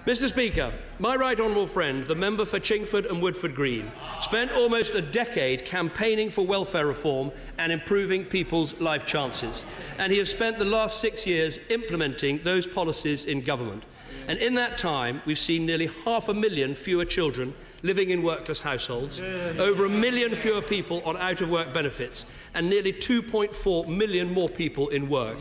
Mr Speaker, my right honourable friend, the member for Chingford and Woodford Green, spent almost a decade campaigning for welfare reform and improving people's life chances, and he has spent the last 6 years implementing those policies in government. And in that time, we've seen nearly 500,000 fewer children living in workless households, over 1 million fewer people on out-of-work benefits, and nearly 2.4 million more people in work.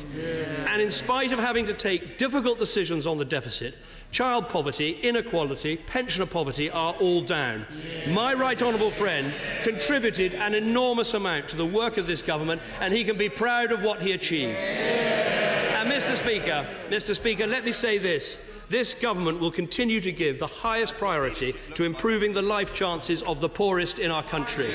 And in spite of having to take difficult decisions on the deficit, child poverty, inequality, pensioner poverty are all down. My right honourable friend contributed an enormous amount to the work of this government, and he can be proud of what he achieved. And Mr Speaker, let me say this. This government will continue to give the highest priority to improving the life chances of the poorest in our country.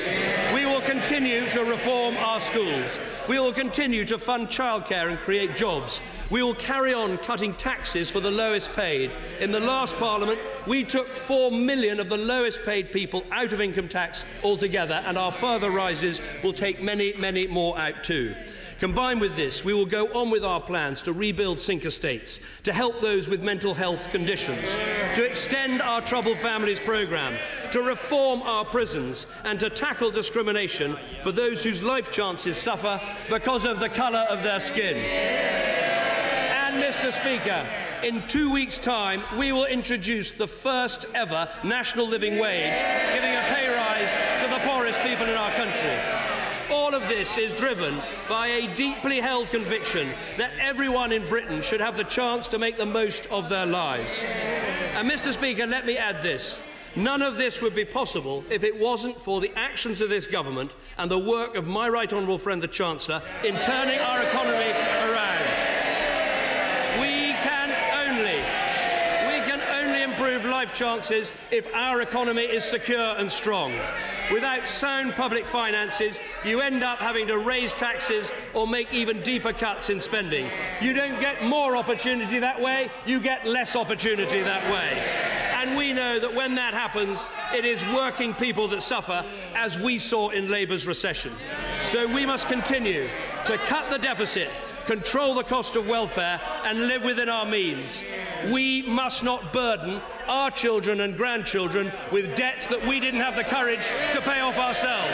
We will continue to reform our schools. We will continue to fund childcare and create jobs. We will carry on cutting taxes for the lowest paid. In the last Parliament, we took 4 million of the lowest paid people out of income tax altogether, and our further rises will take many, many more out too. Combined with this, we will go on with our plans to rebuild sink estates, to help those with mental health conditions, to extend our Troubled Families programme, to reform our prisons and to tackle discrimination for those whose life chances suffer because of the colour of their skin. And, Mr Speaker, in 2 weeks' time, we will introduce the first ever national living wage, giving a pay rise to the poorest people in our country. All of this is driven by a deeply held conviction that everyone in Britain should have the chance to make the most of their lives. And, Mr Speaker, let me add this. None of this would be possible if it wasn't for the actions of this government and the work of my right honourable friend, the Chancellor, in turning our economy around. We can only improve life chances if our economy is secure and strong. Without sound public finances, you end up having to raise taxes or make even deeper cuts in spending. You don't get more opportunity that way, you get less opportunity that way. And we know that when that happens, it is working people that suffer, as we saw in Labour's recession. So we must continue to cut the deficit, control the cost of welfare and live within our means. We must not burden our children and grandchildren with debts that we didn't have the courage to pay off ourselves.